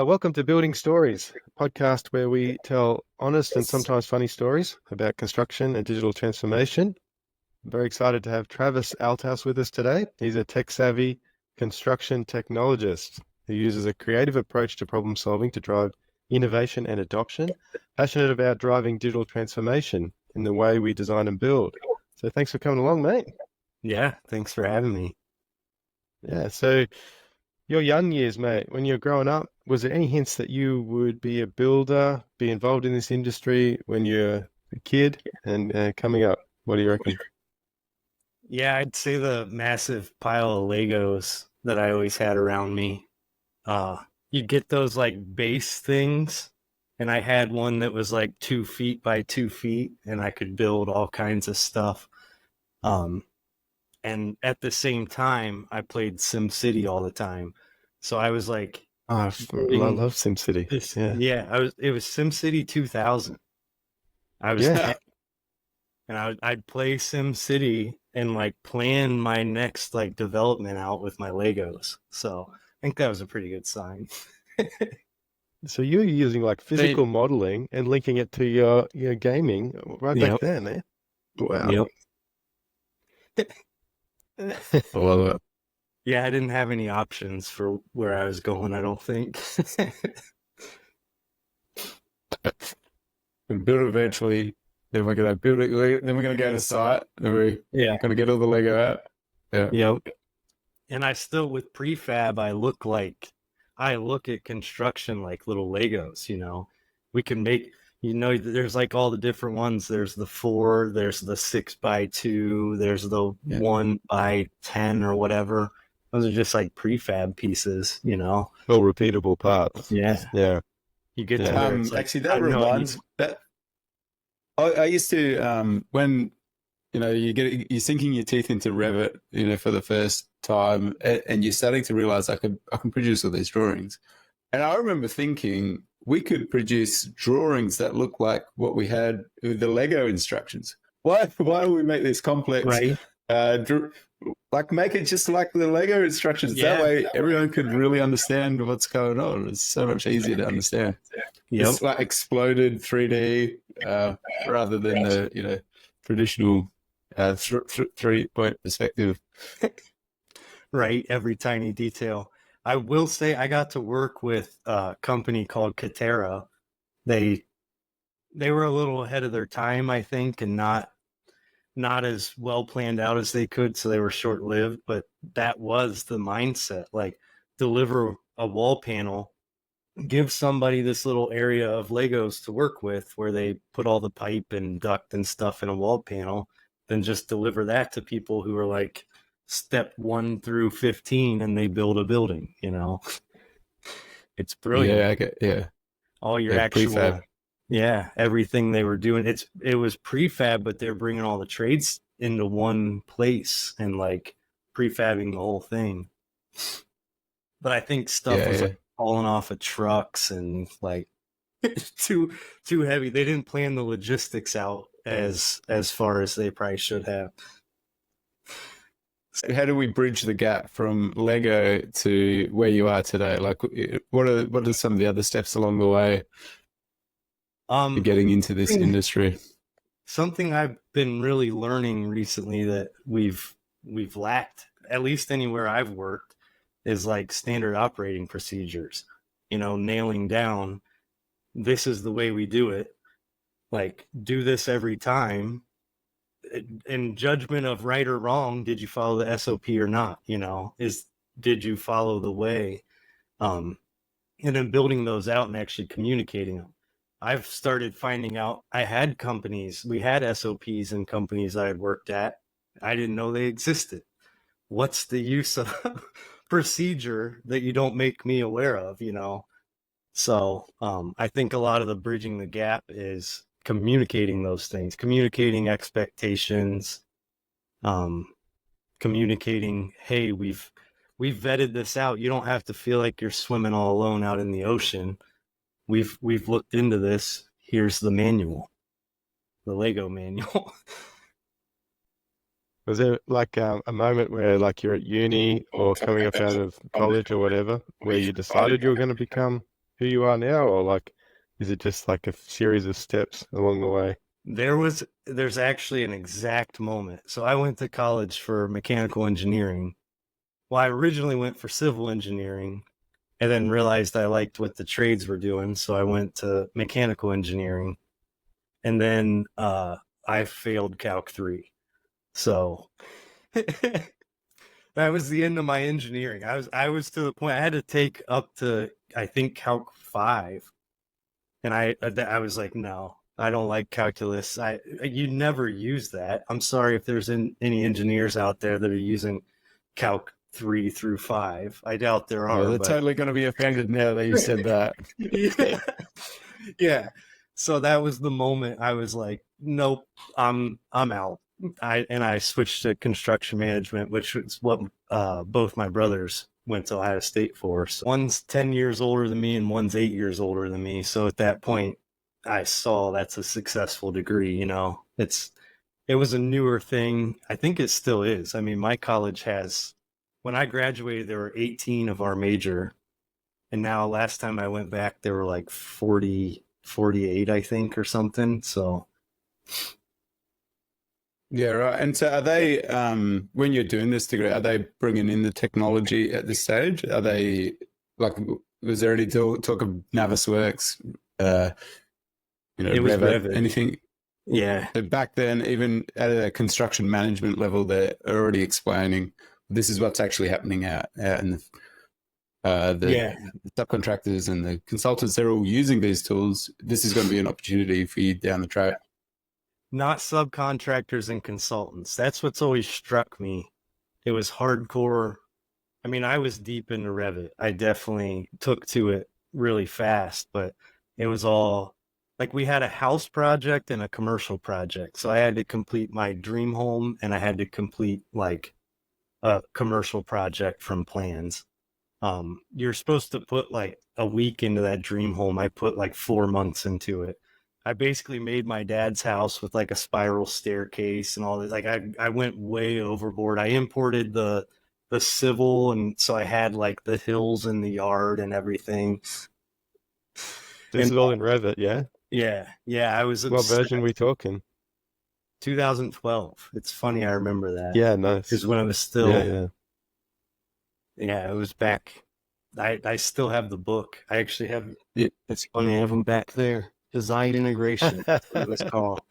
Welcome to Building Stories, a podcast where we tell honest and sometimes funny stories about construction and digital transformation. I'm very excited to have Travis Althouse with us today. He's a tech-savvy construction technologist who uses a creative approach to problem solving to drive innovation and adoption, passionate about driving digital transformation in the way we design and build. So thanks for coming along, mate. Yeah, thanks for having me. Yeah, so your young years, mate, when you were growing up, was there any hints that you would be a builder, be involved in this industry when you're a kid and coming up? What do you reckon? Yeah, I'd say the massive pile of Legos that I always had around me. You'd get those like base things, and I had one that was like 2 feet by 2 feet, and I could build all kinds of stuff. Um, and at the same time, I played SimCity all the time. So I was like Oh, I building love SimCity. this. Yeah. Yeah, it was SimCity 2000. I was Yeah. 10 and I'd play Sim City and like plan my next like development out with my Legos. So I think that was a pretty good sign. So you're using like physical modeling and linking it to your gaming right back Yep. then, eh? Wow. Yep. I love it. Yeah, I didn't have any options for where I was going, I don't think. We build it eventually. Then we're gonna build it. Then we're gonna go to site. Then we're Yeah. gonna get all the Lego out. Yeah. Yep. And I still with prefab I look at construction like little Legos, you know. We can make there's like all the different ones. There's the 4, there's the 6x2, there's the 1x10 or whatever. Those are just like prefab pieces, you know. All repeatable parts. Yeah. Yeah. You get to Yeah. where it's like, Actually, I that know I need- reminds that I used to when you're sinking your teeth into Revit, for the first time, and you're starting to realize I can produce all these drawings. And I remember thinking we could produce drawings that look like what we had with the Lego instructions. Why do we make this complex? right. Like make it just like the Lego instructions. Yeah. That way everyone could really understand what's going on. It's so much easier to understand. Yep. It's like exploded 3D rather than the traditional 3-point perspective. Right, every tiny detail. I will say I got to work with a company called Katera. They were a little ahead of their time, I think, and not as well planned out as they could, so they were short-lived, but that was the mindset. Like, deliver a wall panel, give somebody this little area of Legos to work with where they put all the pipe and duct and stuff in a wall panel, then just deliver that to people who are like step 1 through 15 and they build a building, you know. It's brilliant. Yeah. All your Yeah, actual prefab. Yeah, everything they were doing. It was prefab, but they're bringing all the trades into one place and like prefabbing the whole thing. But I think stuff was like falling off of trucks and like too heavy. They didn't plan the logistics out as far as they probably should have. How do we bridge the gap from Lego to where you are today? Like, what are some of the other steps along the way to getting into this industry? Something I've been really learning recently that we've lacked, at least anywhere I've worked, is like standard operating procedures. You know, nailing down, this is the way we do it. Like, do this every time. In judgment of right or wrong, did you follow the SOP or not? You know, did you follow the way? And then building those out and actually communicating them. I've started finding out we had SOPs in companies I had worked at. I didn't know they existed. What's the use of procedure that you don't make me aware of, you know? So I think a lot of the bridging the gap is communicating those things, communicating expectations, communicating, hey, we've vetted this out. You don't have to feel like you're swimming all alone out in the ocean. We've looked into this. Here's the manual, the Lego manual. Was there like a moment where like you're at uni or coming up out of college or whatever, where you decided you were going to become who you are now, or like, is it just like a series of steps along the way? There's actually an exact moment. So I went to college for mechanical engineering. Well, I originally went for civil engineering and then realized I liked what the trades were doing. So I went to mechanical engineering, and then I failed Calc 3. So that was the end of my engineering. I was to the point I had to take up to, I think, Calc 5. And I was like, no, I don't like calculus. You never use that. I'm sorry if there's any engineers out there that are using Calc 3 through 5. I doubt there are. Oh, they're but totally going to be offended now that you said that. yeah. Yeah. So that was the moment I was like, nope, I'm out. I switched to construction management, which is what both my brothers went to Ohio State for. So one's 10 years older than me and one's 8 years older than me. So at that point, I saw that's a successful degree, you know. It was a newer thing. I think it still is. I mean, my college has, when I graduated, there were 18 of our major. And now last time I went back, there were like 40, 48, I think, or something. So Yeah, right. And so are they, when you're doing this degree, are they bringing in the technology at this stage? Are they, like, was there any talk of Navisworks, it was Revit, anything? Yeah. So back then, even at a construction management level, they're already explaining this is what's actually happening out in the subcontractors and the consultants. They're all using these tools. This is going to be an opportunity for you down the track. Not subcontractors and consultants. That's what's always struck me. It was hardcore. I mean, I was deep into Revit. I definitely took to it really fast, but it was all like we had a house project and a commercial project. So I had to complete my dream home and I had to complete like a commercial project from plans. You're supposed to put like a week into that dream home. I put like 4 months into it. I basically made my dad's house with like a spiral staircase and all this. Like I went way overboard. I imported the civil, and so I had like the hills in the yard and everything. This is all in Revit, yeah? Yeah. I was What version we talking? 2012. It's funny I remember that. Yeah, nice. Because when I was still, yeah. it was back. I still have the book. I actually have. Yeah. It's funny. I have them back there. Design integration. That's what it's called.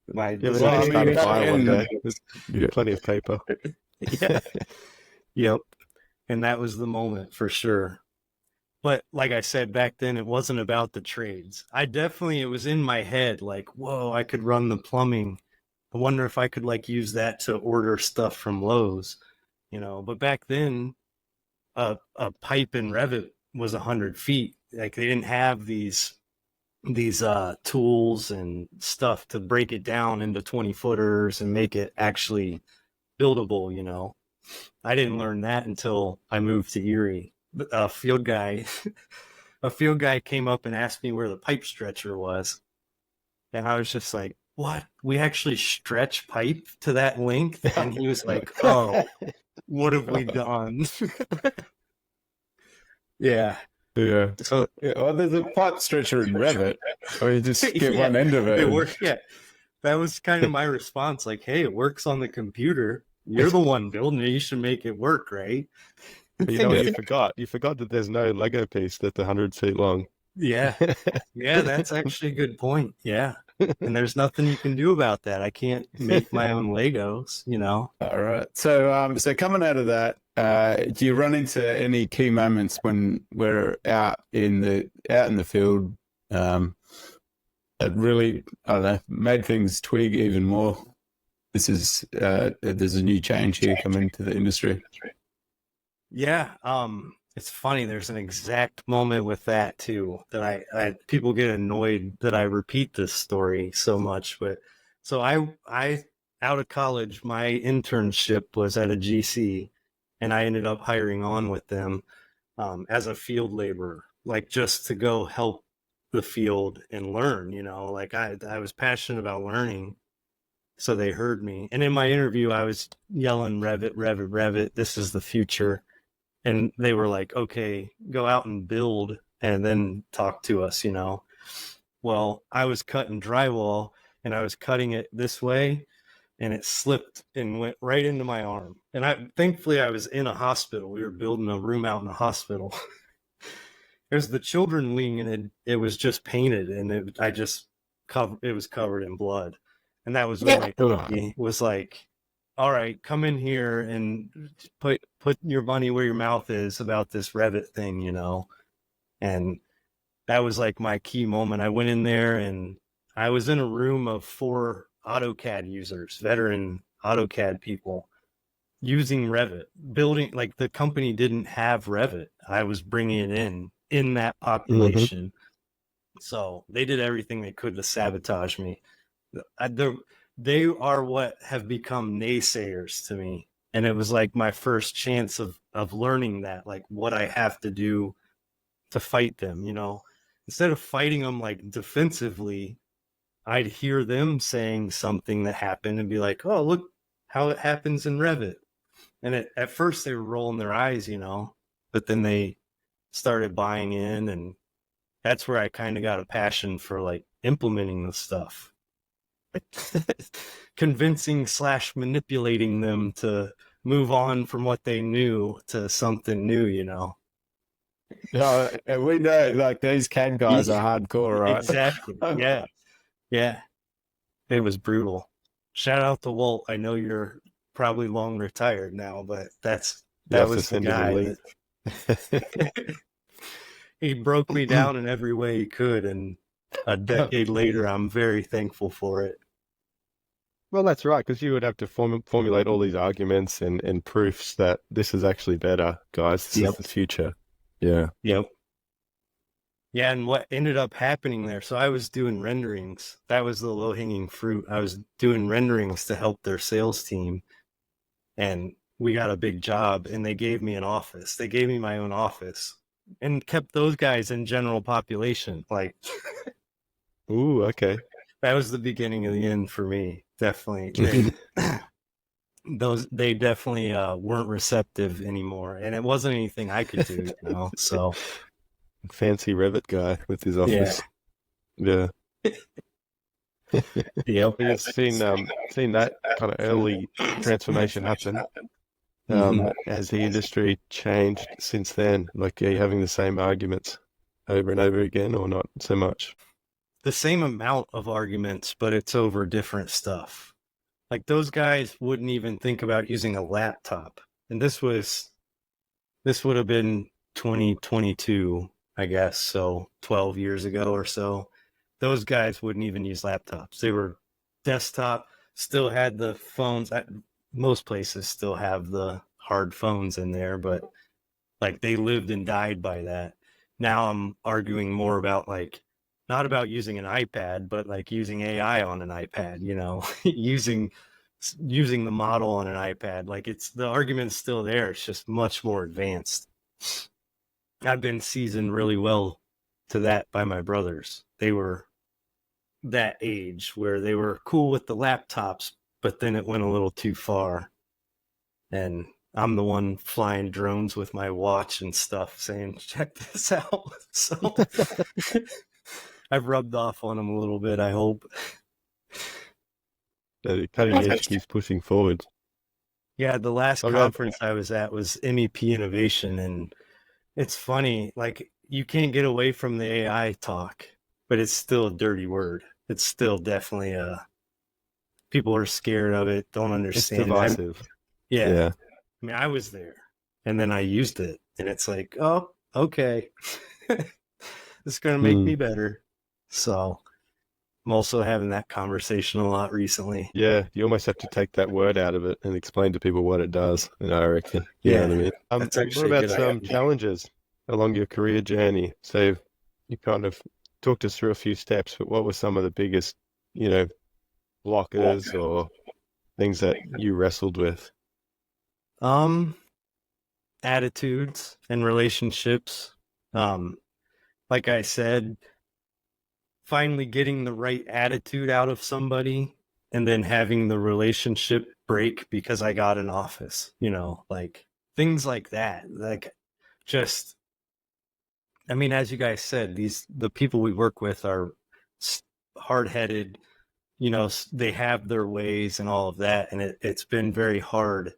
My design start a fire one day. Plenty of paper. Yeah. Yep. And that was the moment for sure. But like I said, back then, it wasn't about the trades. It was in my head, like, whoa, I could run the plumbing. I wonder if I could like use that to order stuff from Lowe's, you know. But back then, a pipe in Revit was 100 feet. Like they didn't have these tools and stuff to break it down into 20 footers and make it actually buildable, you know. I didn't learn that until I moved to Erie. A field guy came up and asked me where the pipe stretcher was. And I was just like, what? We actually stretch pipe to that length? And he was like, oh, what have we done? Yeah. Yeah. So, well, there's a pipe stretcher in Revit. Or you just get one end of it. It works. Yeah. That was kind of my response. Like, hey, it works on the computer. You're the one building it. You should make it work, right? But you know what you forgot? You forgot that there's no Lego piece that's 100 feet long. Yeah. Yeah, that's actually a good point. Yeah. And there's nothing you can do about that. I can't make my own Legos, you know? All right. So, so coming out of that, do you run into any key moments when we're out in the field that really, I don't know, made things twig even more? This is there's a new change here coming to the industry. Yeah. It's funny. There's an exact moment with that too, that I people get annoyed that I repeat this story so much, but so I out of college, my internship was at a GC, and I ended up hiring on with them as a field laborer, like just to go help the field and learn, you know, like I was passionate about learning. So they heard me. And in my interview, I was yelling, Revit, Revit, Revit. This is the future. And they were like, okay, go out and build and then talk to us, Well, I was cutting drywall and I was cutting it this way and it slipped and went right into my arm. And thankfully I was in a hospital. We were building a room out in a hospital. There's the children wing and it was just painted and it was covered in blood. And that was when my company was like, all right, come in here and put your money where your mouth is about this Revit thing, And that was like my key moment. I went in there and I was in a room of 4 AutoCAD users, veteran AutoCAD people using Revit, building, like the company didn't have Revit. I was bringing it in that population. Mm-hmm. So they did everything they could to sabotage me. They are what have become naysayers to me. And it was like my first chance of learning that, like what I have to do to fight them, Instead of fighting them like defensively, I'd hear them saying something that happened and be like, oh, look how it happens in Revit. And at first they were rolling their eyes, but then they started buying in. And that's where I kind of got a passion for like implementing the stuff. Convincing / manipulating them to move on from what they knew to something new, No, we know like these CAD guys are hardcore, right? Exactly. Yeah. It was brutal. Shout out to Walt. I know you're probably long retired now, but that was the guy. He broke me down in every way he could, and a decade later, I'm very thankful for it. Well, that's right, because you would have to formulate all these arguments and proofs that this is actually better, guys. This is the future. Yeah. Yep. Yeah, and what ended up happening there, so I was doing renderings. That was the low-hanging fruit. I was doing renderings to help their sales team, and we got a big job, and they gave me an office. They gave me my own office and kept those guys in general population. Like, ooh, okay. That was the beginning of the end for me, definitely. They definitely weren't receptive anymore, and it wasn't anything I could do, so... Fancy Revit guy with his office. Yeah. Yep. We've seen that kind of early transformation happen as the industry changed since then. Like, are you having the same arguments over and over again, or not so much? The same amount of arguments, but it's over different stuff. Like, those guys wouldn't even think about using a laptop. And this would have been 2022. I guess, so 12 years ago or so. Those guys wouldn't even use laptops. They were desktop, still had the phones. Most places still have the hard phones in there, but like they lived and died by that. Now I'm arguing more about like, not about using an iPad, but like using AI on an iPad, using the model on an iPad. Like the argument's still there. It's just much more advanced. I've been seasoned really well to that by my brothers. They were that age where they were cool with the laptops, but then it went a little too far. And I'm the one flying drones with my watch and stuff saying, check this out. So I've rubbed off on them a little bit, I hope. The cutting edge keeps pushing forward. Yeah, the last conference I was at was MEP Innovation, and it's funny, like, you can't get away from the AI talk, but it's still a dirty word. It's still definitely people are scared of it, don't understand. It's divisive. Yeah. I mean, I was there, and then I used it, and it's like, oh, okay. It's going to make me better. So I'm also having that conversation a lot recently. Yeah, you almost have to take that word out of it and explain to people what it does, I reckon. You know what I mean? What about some challenges along your career journey? So you kind of talked us through a few steps, but what were some of the biggest, blockers or things that you wrestled with? Attitudes and relationships. Like I said, finally getting the right attitude out of somebody and then having the relationship break because I got an office, like things like that, like just I mean, as you guys said, the people we work with are hard-headed, they have their ways and all of that, and it's been very hard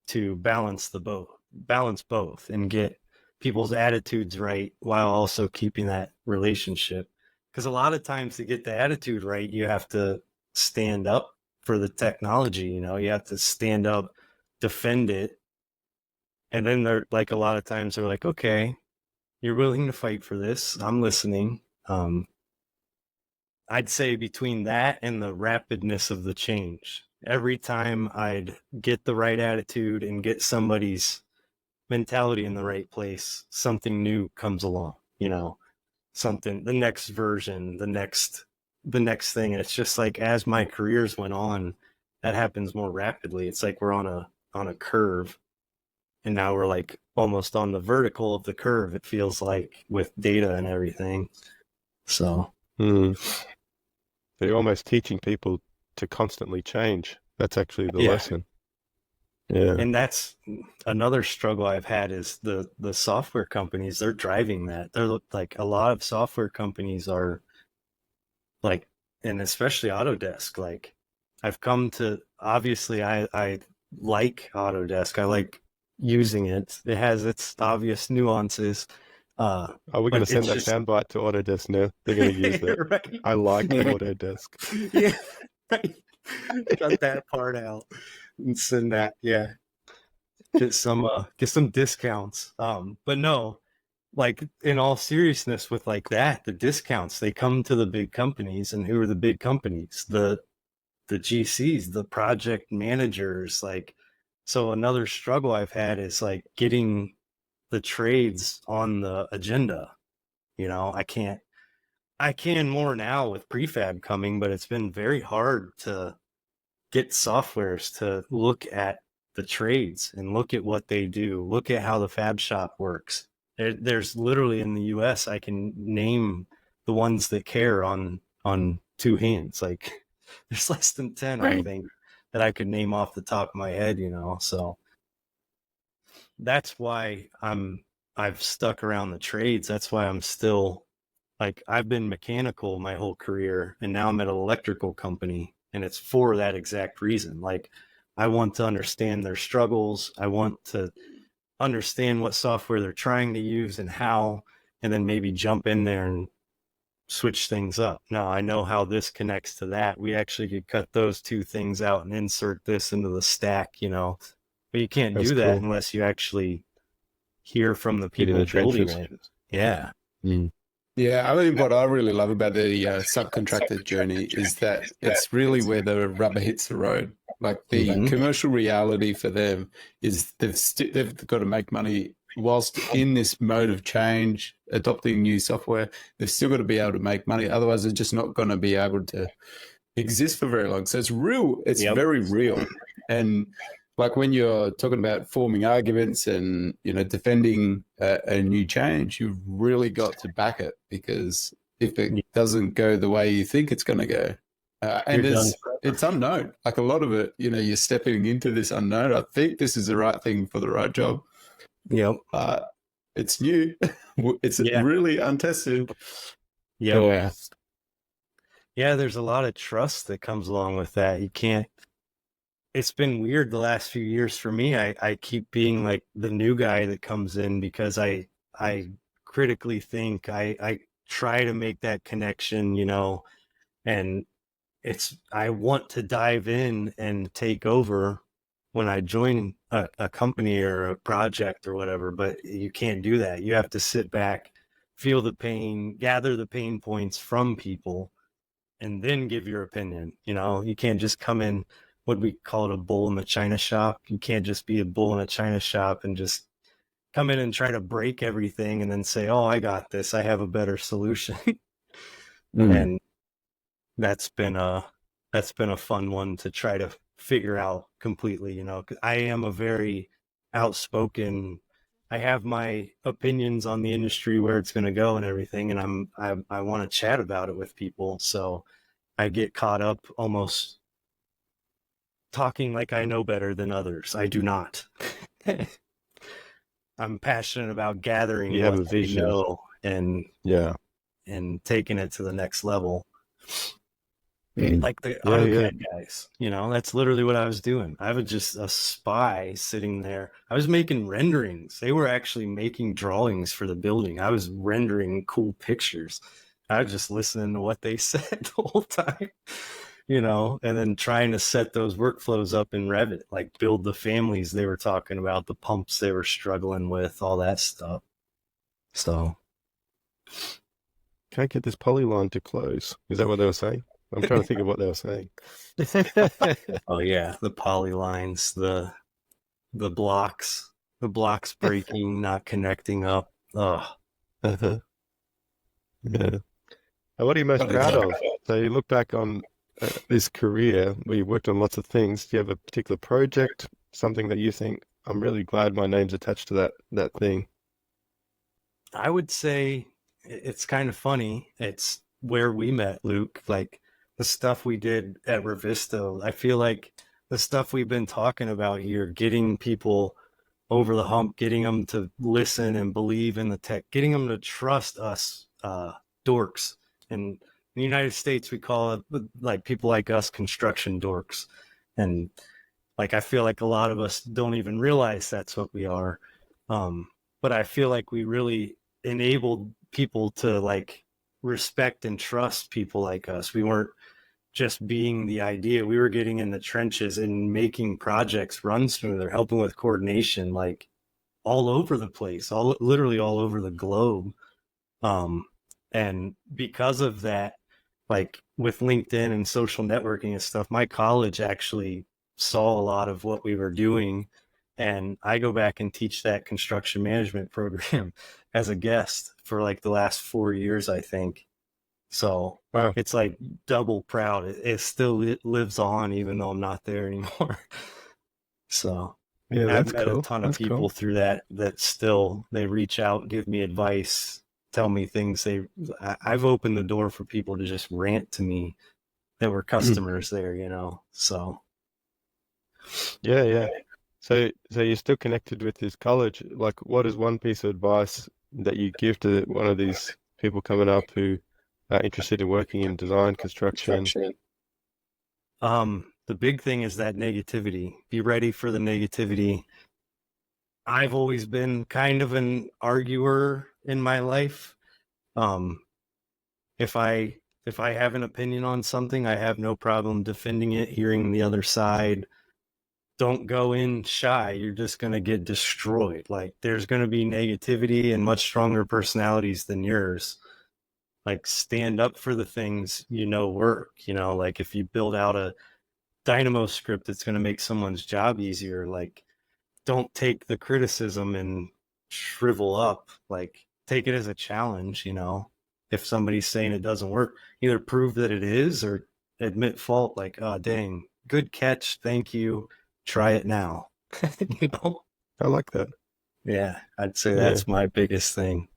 to balance both and get people's attitudes right while also keeping that relationship. Because a lot of times to get the attitude right, you have to stand up for the technology, you have to stand up, defend it. And then they're like, a lot of times they're like, okay, you're willing to fight for this. I'm listening. I'd say between that and the rapidness of the change, every time I'd get the right attitude and get somebody's mentality in the right place, something new comes along, something, the next version, the next thing. And it's just like, as my careers went on, that happens more rapidly. It's like we're on a curve, and now we're like almost on the vertical of the curve, it feels like, with data and everything. So So you're almost teaching people to constantly change. That's actually the Yeah. lesson. Yeah. And that's another struggle I've had, is the software companies, they're driving that. They're like, a lot of software companies are like, and especially Autodesk, like, I've come to, obviously I like Autodesk. I like using it. It has its obvious nuances. Are we going to But send that it's just soundbite to Autodesk now? They're going to use that. right. I like Autodesk. Yeah, right. Cut that part out and send that. Yeah, get some discounts. But no, like, in all seriousness, with like that, the discounts, they come to the big companies. And who are the big companies? The GCs, the project managers. Like, so another struggle I've had is like getting the trades on the agenda. I can more now with prefab coming, but it's been very hard to get softwares to look at the trades and look at what they do, look at how the fab shop works. There's literally, in the US, I can name the ones that care on two hands. Like, there's less than 10, I think, that I could name off the top of my head, so that's why I've stuck around the trades. That's why I'm still, like, I've been mechanical my whole career, and now I'm at an electrical company, and it's for that exact reason. Like, I want to understand their struggles. I want to understand what software they're trying to use and how, and then maybe jump in there and switch things up. Now I know how this connects to that. We actually could cut those two things out and insert this into the stack, but you can't That's do that cool. unless you actually hear from the Get in people the building trenches. it. Yeah. Yeah, I mean, what I really love about the subcontractor journey is that it's really where the rubber hits the road. Like, the commercial reality for them is they've got to make money whilst in this mode of change, adopting new software. They've still got to be able to make money. Otherwise, they're just not going to be able to exist for very long. So it's real. It's very real. And like, when you're talking about forming arguments and, defending a new change, you've really got to back it, because if it doesn't go the way you think it's going to go, and it's unknown. Like, a lot of it, you're stepping into this unknown. I think this is the right thing for the right job. Yep. It's new. It's really untested. Yep. Yeah. Yeah, there's a lot of trust that comes along with that. You can't, it's been weird the last few years for me. I keep being like the new guy that comes in, because I critically think, I try to make that connection, and I want to dive in and take over when I join a company or a project or whatever, but you can't do that. You have to sit back, feel the pain, gather the pain points from people, and then give your opinion. You can't just come in, what we call it, a bull in the china shop. You can't just be a bull in a china shop and just come in and try to break everything and then say, oh, I got this, I have a better solution. And that's been a fun one to try to figure out completely. 'Cause I am a very outspoken, I have my opinions on the industry, where it's going to go and everything, and I want to chat about it with people. So I get caught up almost talking like I know better than others. I do not. I'm passionate about gathering You have what a they vision. know and taking it to the next level. Like the AutoCAD guys, that's literally what I was doing. I was just a spy sitting there. I was making renderings. They were actually making drawings for the building. I was rendering cool pictures. I was just listening to what they said the whole time, and then trying to set those workflows up in Revit, like build the families they were talking about, the pumps they were struggling with, all that stuff. So can't get this polyline to close. Is that what they were saying? I'm trying to think of what they were saying. Oh yeah, the polylines, the blocks breaking, not connecting up. Oh. Yeah. And what are you most proud of? So you look back on this career where you worked on lots of things. Do you have a particular project, something that you think, I'm really glad my name's attached to that thing? I would say it's kind of funny. It's where we met, Luke. Like the stuff we did at Revizto. I feel like the stuff we've been talking about here, getting people over the hump, getting them to listen and believe in the tech, getting them to trust us dorks. In the United States, we call it, like, people like us, construction dorks. And like, I feel like a lot of us don't even realize that's what we are. But I feel like we really enabled people to like respect and trust people like us. We weren't just being the idea. We were getting in the trenches and making projects run smoother, helping with coordination, like all over the place, literally all over the globe. And because of that, like with LinkedIn and social networking and stuff, my college actually saw a lot of what we were doing. And I go back and teach that construction management program as a guest for like the last 4 years, I think. So wow. It's like double proud. It lives on, even though I'm not there anymore. So yeah, I've that's met cool. a ton of That's people cool. through that still, they reach out, give me advice, tell me things. I've opened the door for people to just rant to me that were customers there, so. Yeah. So you're still connected with this college. Like, what is one piece of advice that you give to one of these people coming up who are interested in working in design, construction? The big thing is that negativity. Be ready for the negativity. I've always been kind of an arguer in my life. If I have an opinion on something, I have no problem defending it, hearing the other side. Don't go in shy. You're just going to get destroyed. Like, there's going to be negativity and much stronger personalities than yours. Like, stand up for the things work. Like if you build out a Dynamo script that's going to make someone's job easier, like, don't take the criticism and shrivel up. Like, take it as a challenge. If somebody's saying it doesn't work, either prove that it is or admit fault. Like, oh, dang, good catch, thank you, try it now. I like that. Yeah, I'd say that's my biggest thing.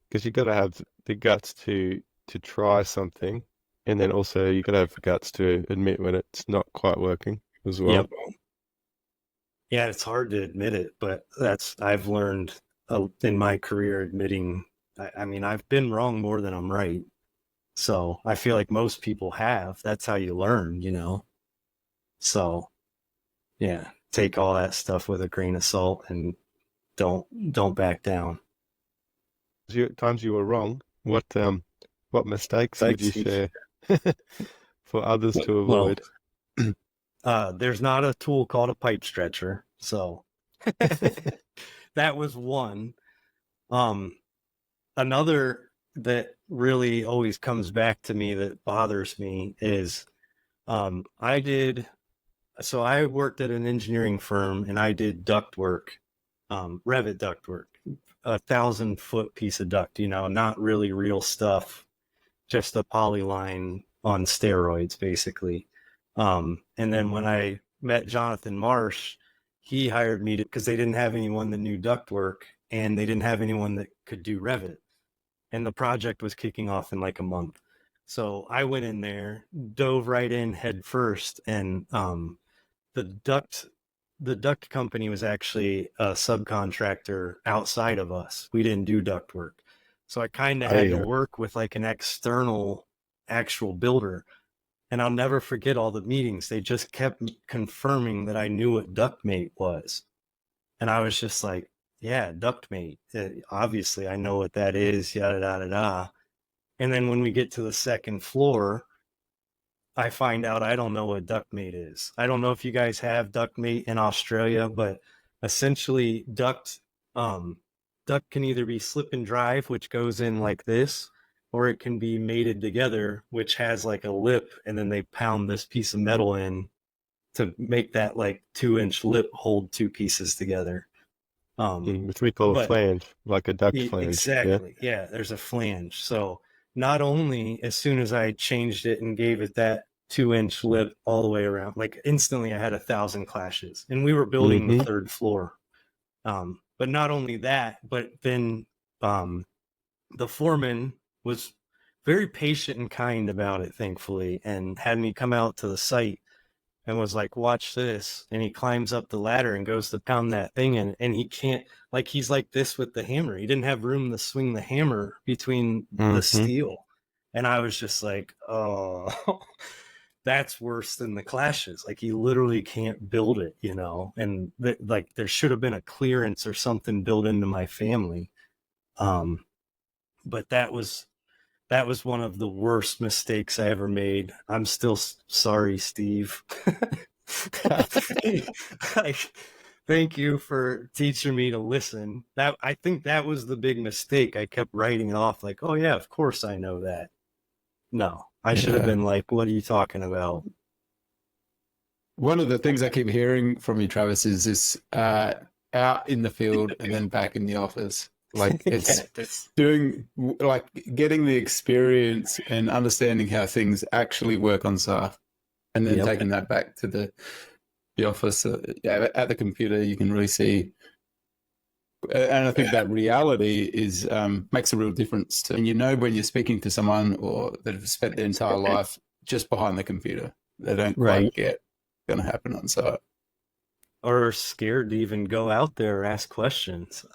Because you got to have the guts to try something, and then also you got to have the guts to admit when it's not quite working as well. Yep. Yeah, it's hard to admit it, but I've learned in my career admitting. I mean, I've been wrong more than I'm right. So I feel like most people have. That's how you learn, So yeah, take all that stuff with a grain of salt and don't back down. Times you were wrong, what mistakes would you share for others to avoid? There's not a tool called a pipe stretcher, so that was one. Another that really always comes back to me that bothers me is I worked at an engineering firm and I did duct work, Revit duct work, 1,000-foot piece of duct, not really real stuff, just a polyline on steroids, basically. And then when I met Jonathan Marsh, he hired me because they didn't have anyone that knew ductwork and they didn't have anyone that could do Revit. And the project was kicking off in like a month. So I went in there, dove right in head first, and the duct company was actually a subcontractor outside of us. We didn't do duct work. So I kind of There had you to go. work with like an external actual builder. And I'll never forget all the meetings. They just kept confirming that I knew what ductmate was. And I was just like, yeah, ductmate. Obviously, I know what that is, yada, yada, yada. And then when we get to the second floor, I find out I don't know what ductmate is. I don't know if you guys have ductmate in Australia, but essentially duct can either be slip and drive, which goes in like this, or it can be mated together, which has like a lip, and then they pound this piece of metal in to make that like 2-inch lip hold two pieces together. Which we call a But flange, like a duct flange. Yeah. exactly, yeah, there's a flange. So not only as soon as I changed it and gave it that 2-inch lip all the way around, like instantly I had 1,000 clashes, and we were building the Mm-hmm. third floor. But not only that, but then the foreman was very patient and kind about it, thankfully, and had me come out to the site and was like, watch this. And he climbs up the ladder and goes to pound that thing in, and he can't, like, he's like this with the hammer. He didn't have room to swing the hammer between the Mm-hmm. steel. And I was just like, oh, that's worse than the clashes. Like, he literally can't build it, you know? And like, there should have been a clearance or something built into my family. But that was one of the worst mistakes I ever made. I'm still sorry, Steve. Like, thank you for teaching me to listen. That, I think that was the big mistake. I kept writing it off like, oh yeah, of course I know that. No, I should have Yeah. been like, what are you talking about? One of the things I keep hearing from you, Travis, is this out in the field and then back in the office. Like it's doing, like getting the experience and understanding how things actually work on site, and then Yep. taking that back to the office. Yeah, at the computer, you can really see. And I think that reality is makes a real difference. And you know when you're speaking to someone or that have spent their entire life just behind the computer, they don't Right. quite get going to happen on site. Or scared to even go out there or ask questions.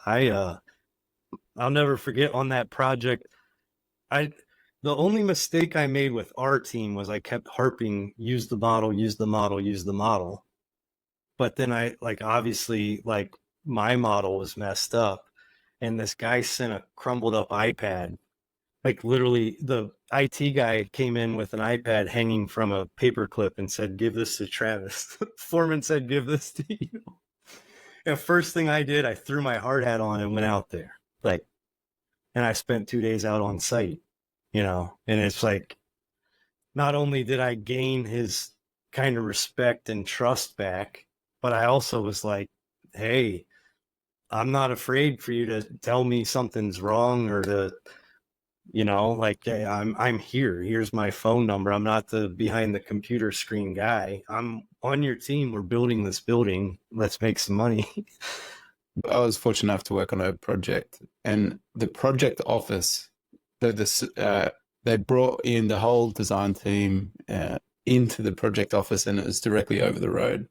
I'll never forget on that project. The only mistake I made with our team was I kept harping, use the model, use the model, use the model. But then I, like, obviously, like, my model was messed up, and this guy sent a crumbled up iPad. Like, literally, the IT guy came in with an iPad hanging from a paper clip and said, give this to Travis. Foreman said, give this to you. And first thing I did, I threw my hard hat on and went out there. Like, and I spent 2 days out on site, you know, and it's like, not only did I gain his kind of respect and trust back, but I also was like, hey, I'm not afraid for you to tell me something's wrong or to, you know, like, hey, I'm here. Here's my phone number. I'm not the behind the computer screen guy. I'm on your team. We're building this building. Let's make some money. I was fortunate enough to work on a project, and the project office, they brought in the whole design team into the project office, and it was directly over the road.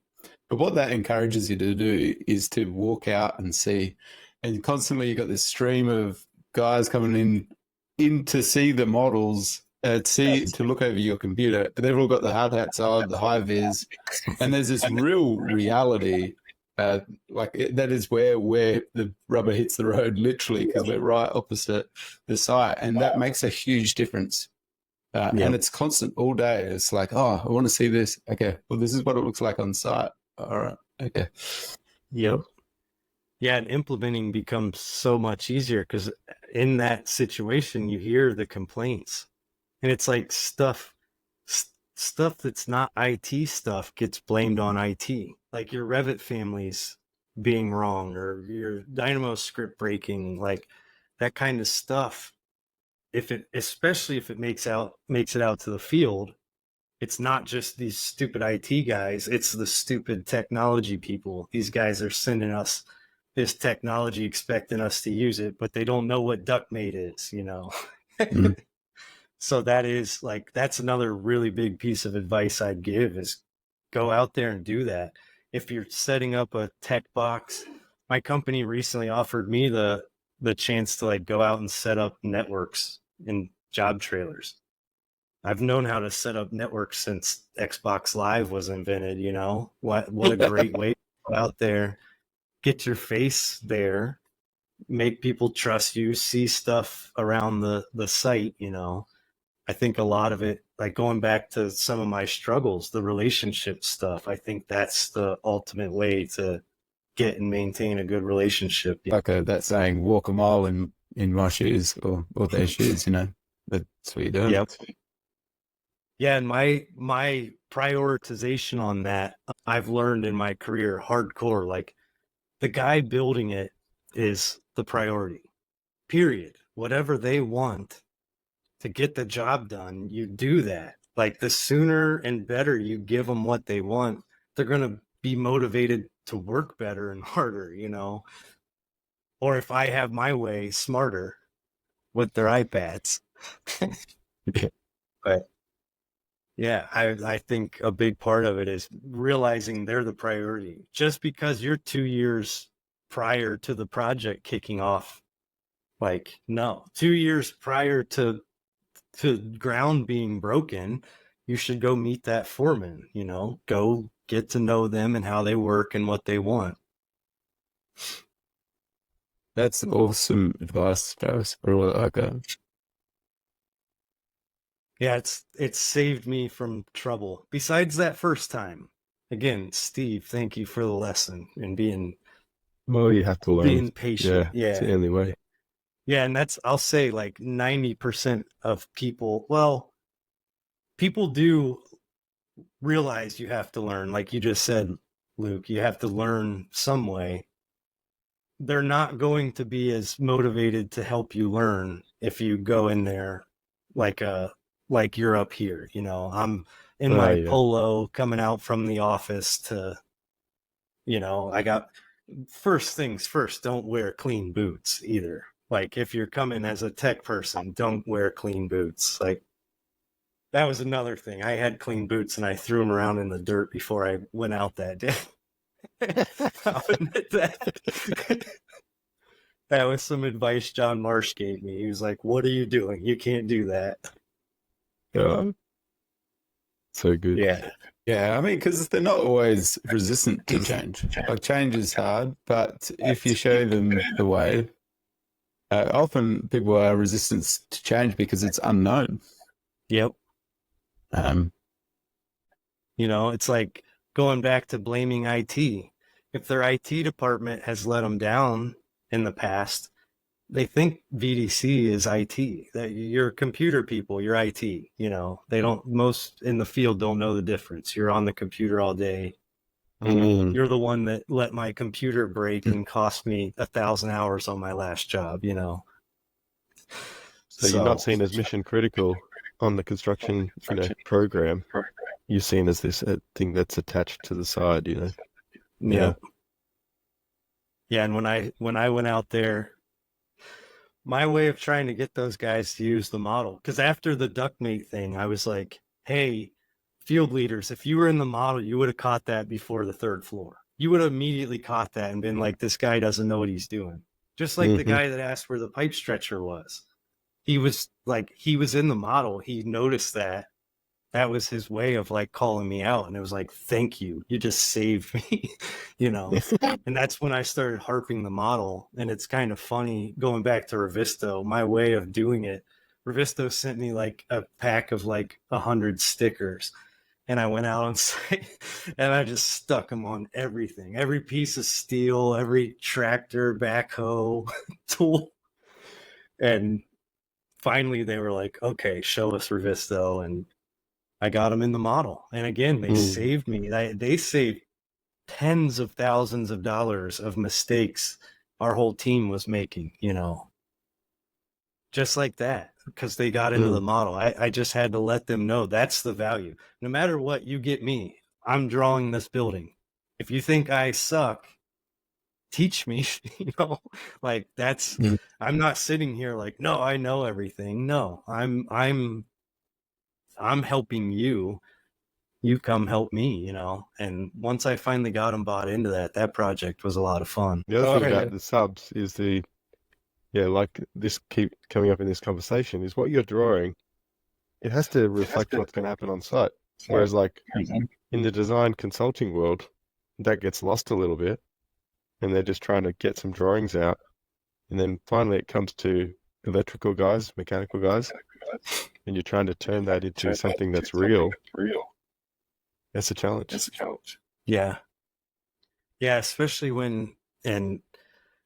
But what that encourages you to do is to walk out and see, and constantly you got this stream of guys coming in to see the models, to look over your computer. They've all got the hard hats on, the high vis, and there's this real reality. That is where the rubber hits the road, literally, because we're right opposite the site, and that makes a huge difference. And it's constant all day. It's like, oh, I want to see this. Okay, well, this is what it looks like on site. All right, okay. Yep. Yeah, and implementing becomes so much easier because in that situation, you hear the complaints, and it's like stuff that's not IT stuff gets blamed on IT, like your Revit families being wrong or your Dynamo script breaking, like that kind of stuff. Especially if it makes it out to the field, it's not just these stupid IT guys, it's the stupid technology people. These guys are sending us this technology expecting us to use it, but they don't know what ductmate is, you know. Mm. So that's another really big piece of advice I'd give is go out there and do that. If you're setting up a tech box, my company recently offered me the the chance to like go out and set up networks in job trailers. I've known how to set up networks since Xbox Live was invented, you know. What a great way to go out there, get your face there, make people trust you, see stuff around the site, you know. I think a lot of it, like going back to some of my struggles, the relationship stuff, I think that's the ultimate way to get and maintain a good relationship. Like that saying, walk a mile in my shoes or their shoes, you know. That's what you're doing. Yep. Yeah, and my prioritization on that, I've learned in my career hardcore, like the guy building it is the priority. Period. Whatever they want to get the job done, you do that. Like the sooner and better you give them what they want, they're going to be motivated to work better and harder, you know. Or if I have my way, smarter with their iPads. But yeah, I think a big part of it is realizing they're the priority. Just because you're 2 years prior to the project kicking off, like, no, 2 years prior to ground being broken, you should go meet that foreman, you know, go get to know them and how they work and what they want. That's awesome advice, Travis. I really like that. Yeah, it's saved me from trouble. Besides that first time. Again, Steve, thank you for the lesson and being Well, you have to learn. being patient. Yeah, it's the only way. Yeah, and that's, I'll say like 90% of people, well, people do realize you have to learn. Like you just said, Luke, you have to learn some way. They're not going to be as motivated to help you learn if you go in there like you're up here, you know. I'm in my polo coming out from the office to, you know, I got, first things first, don't wear clean boots either. Like if you're coming as a tech person, don't wear clean boots. Like that was another thing. I had clean boots and I threw them around in the dirt before I went out that day. I'll admit that. That was some advice John Marsh gave me. He was like, "What are you doing? You can't do that." Yeah. So good. Yeah. Yeah, I mean, because they're not always resistant to change. Like change is hard, but if you show them the way, often people are resistant to change because it's unknown. Yep. You know, it's like going back to blaming IT. If their IT department has let them down in the past, they think VDC is IT, that you're computer people, you're IT, you know, they don't, most in the field don't know the difference. You're on the computer all day. You're the one that let my computer break and cost me 1,000 hours on my last job, you know. So you're not seen as mission critical on the construction, you know, program. You're seen as this thing that's attached to the side, you know. Yeah. Yeah, and when I went out there, my way of trying to get those guys to use the model, because after the duckmate thing, I was like, hey, field leaders, if you were in the model, you would have caught that before the third floor. You would have immediately caught that and been like, this guy doesn't know what he's doing. Just like the guy that asked where the pipe stretcher was. He was in the model. He noticed that. That was his way of like calling me out. And it was like, thank you. You just saved me, you know? And that's when I started harping the model. And it's kind of funny going back to Revizto, my way of doing it. Revizto sent me like a pack of like 100 stickers. And I went out on site and I just stuck them on everything, every piece of steel, every tractor, backhoe, tool. And finally they were like, okay, show us Revizto. And I got them in the model. And again, they saved me. They saved tens of thousands of dollars of mistakes our whole team was making, you know, just like that, because they got into the model. I just had to let them know that's the value. No matter what, you get me. I'm drawing this building. If you think I suck, teach me, you know, like that's, I'm not sitting here like, no, I know everything. No, I'm helping you. You come help me, you know. And once I finally got them bought into that project was a lot of fun. The other thing about the subs is you yeah, like this keep coming up in this conversation, is what you're drawing, it has to reflect what's going to happen on site. Whereas like in the design consulting world, that gets lost a little bit, and they're just trying to get some drawings out. And then finally it comes to electrical guys, mechanical guys, and you're trying to turn that into something that's real. That's a challenge. Yeah. Yeah, especially and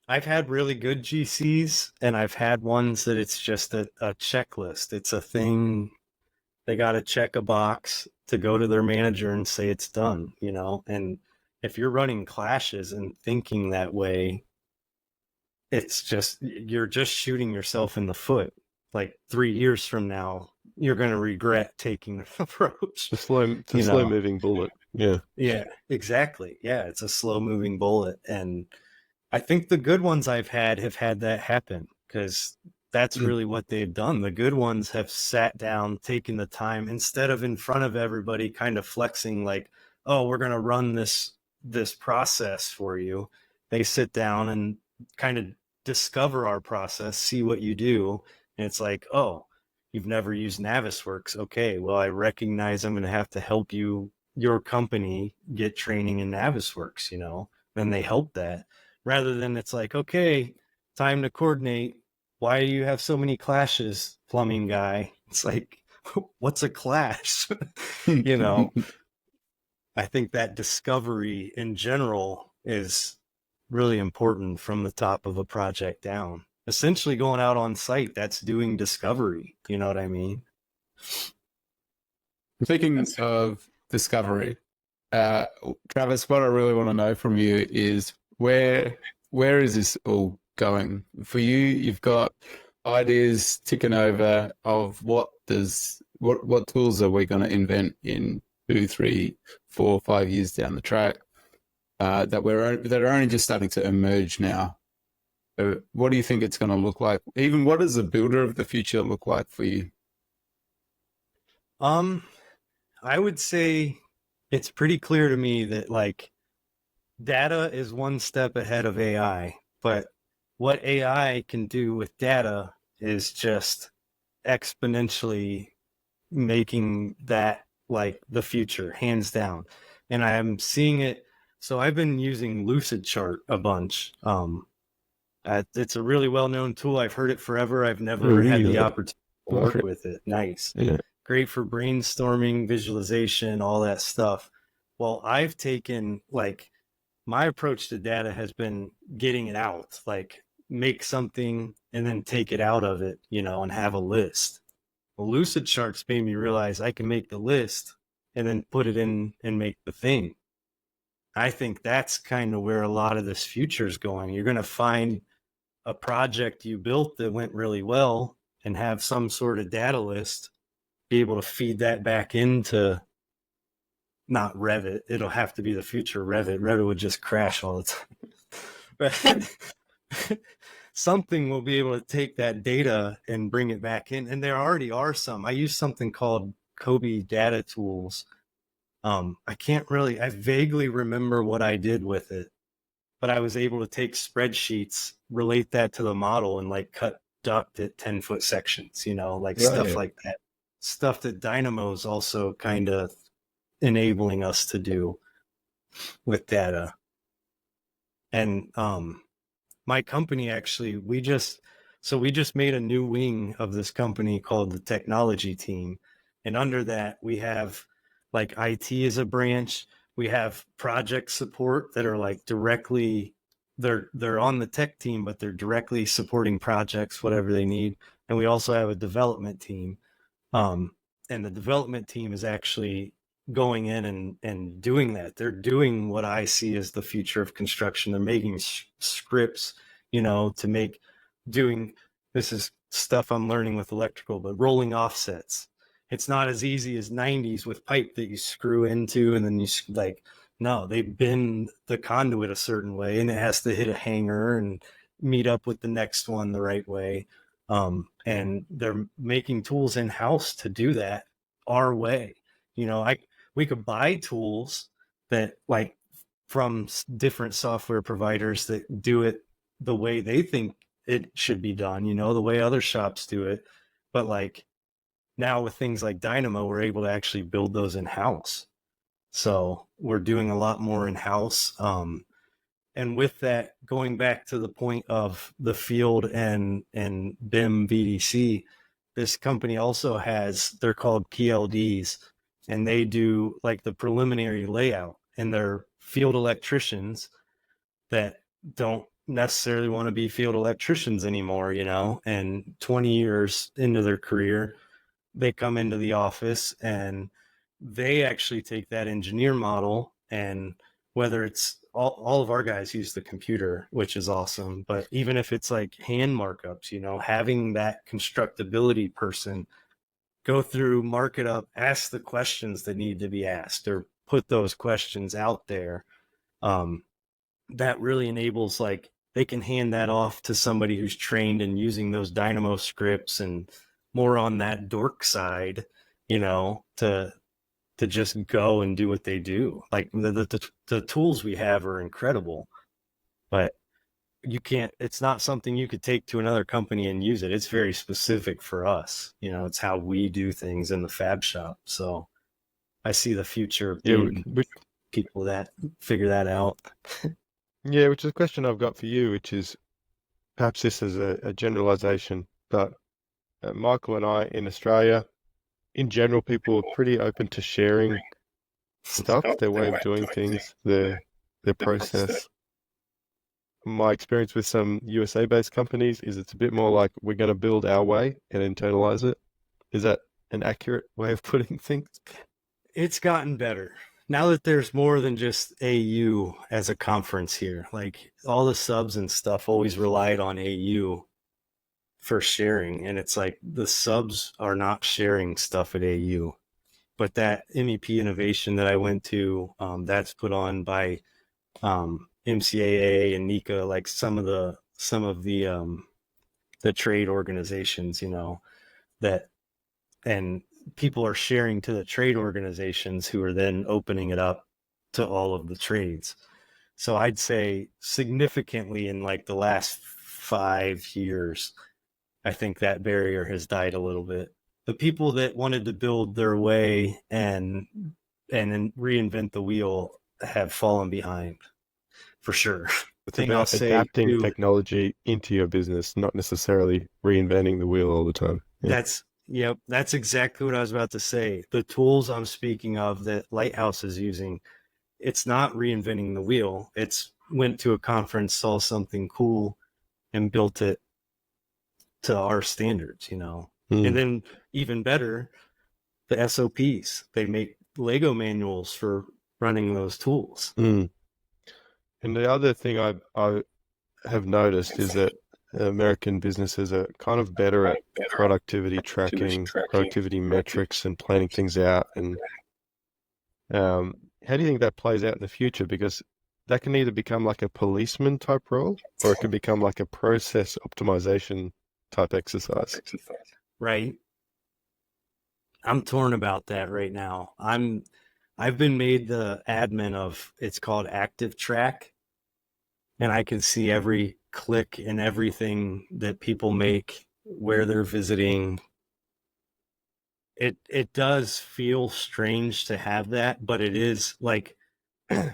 I've had really good GCs, and I've had ones that it's just a checklist. It's a thing. They got to check a box to go to their manager and say it's done, And if you're running clashes and thinking that way, you're just shooting yourself in the foot. Like 3 years from now, you're going to regret taking the approach. It's a slow moving bullet. Yeah. Yeah, exactly. Yeah, it's a slow moving bullet. And I think the good ones I've had have had that happen, because that's really what they've done. The good ones have sat down, taken the time, instead of in front of everybody kind of flexing like, oh, we're going to run this process for you. They sit down and kind of discover our process, see what you do. And it's like, oh, you've never used Navisworks. Okay, well, I recognize I'm going to have to help your company get training in Navisworks, Then they help that, rather than it's like, okay, time to coordinate. Why do you have so many clashes, plumbing guy? It's like, what's a clash? I think that discovery in general is really important from the top of a project down. Essentially going out on site, that's doing discovery. You know what I mean? Speaking of discovery, Travis, what I really want to know from you is where is this all going for you? You've got ideas ticking over of what tools are we going to invent in 2, 3, 4, 5 years down the track that are only just starting to emerge now. What do you think it's going to look like? Even what does the builder of the future look like for you? I would say it's pretty clear to me that like data is one step ahead of AI, but what AI can do with data is just exponentially making that like the future, hands down. And I'm seeing it. So I've been using Lucidchart a bunch. It's a really well-known tool. I've heard it forever. I've never had the opportunity to work with it. Nice. Yeah. Great for brainstorming, visualization, all that stuff. Well, I've taken like my approach to data has been getting it out, like make something and then take it out of it, and have a list. Well, Lucidcharts made me realize I can make the list and then put it in and make the thing. I think that's kind of where a lot of this future is going. You're going to find a project you built that went really well and have some sort of data list, be able to feed that back into not Revit. It'll have to be the future Revit. Revit would just crash all the time. But something will be able to take that data and bring it back in. And there already are some. I use something called Kobe Data Tools. I vaguely remember what I did with it, but I was able to take spreadsheets, relate that to the model, and like cut duct at 10-foot sections, stuff like that. Stuff that Dynamo's also kind of enabling us to do with data. And my company actually, we just made a new wing of this company called the technology team. And under that, we have like IT as a branch. We have project support that are like directly, they're on the tech team, but they're directly supporting projects, whatever they need. And we also have a development team. And the development team is actually going in and doing that. They're doing what I see as the future of construction. They're making scripts, this is stuff I'm learning with electrical, but rolling offsets. It's not as easy as 90s with pipe that you screw into and then no, they bend the conduit a certain way and it has to hit a hanger and meet up with the next one the right way. And they're making tools in-house to do that our way. We could buy tools that from different software providers that do it the way they think it should be done, the way other shops do it. But like now with things like Dynamo, we're able to actually build those in-house. So we're doing a lot more in-house. And with that, going back to the point of the field and BIM VDC, this company also has, they're called PLDs, and they do like the preliminary layout, and they're field electricians that don't necessarily want to be field electricians anymore, and 20 years into their career, they come into the office and they actually take that engineer model, and whether it's all of our guys use the computer, which is awesome. But even if it's like hand markups, having that constructability person go through, mark it up, ask the questions that need to be asked, or put those questions out there. That really enables, like, they can hand that off to somebody who's trained in using those Dynamo scripts and more on that dork side, to just go and do what they do. Like the tools we have are incredible, but it's not something you could take to another company and use it. It's very specific for us. It's how we do things in the fab shop. So I see the future of people that figure that out. Yeah, which is a question I've got for you, which is perhaps this is a generalization, but Michael and I in Australia, in general, people are pretty open to sharing stuff, their way of doing things, their process. My experience with some USA-based companies is it's a bit more like we're going to build our way and internalize it. Is that an accurate way of putting things? It's gotten better. Now that there's more than just AU as a conference here, like all the subs and stuff always relied on AU for sharing, and it's like the subs are not sharing stuff at AU. But that MEP innovation that I went to, that's put on by MCAA and NICA, like some of the trade organizations, that, and people are sharing to the trade organizations who are then opening it up to all of the trades. So I'd say significantly in like the last 5 years, I think that barrier has died a little bit. The people that wanted to build their way and reinvent the wheel have fallen behind, for sure. It's about adapting technology into your business, not necessarily reinventing the wheel all the time. Yeah. That's exactly what I was about to say. The tools I'm speaking of that Lighthouse is using, it's not reinventing the wheel. It's went to a conference, saw something cool, and built it to our standards, And then even better, the SOPs. They make Lego manuals for running those tools. And the other thing I have noticed is that American businesses are kind of better at productivity tracking, productivity metrics, and planning things out. And how do you think that plays out in the future? Because that can either become like a policeman type role, or it can become like a process optimization type exercise. Right. I'm torn about that right now. I've been made the admin of, it's called Active Track, and I can see every click and everything that people make, where they're visiting. It does feel strange to have that, but it is like,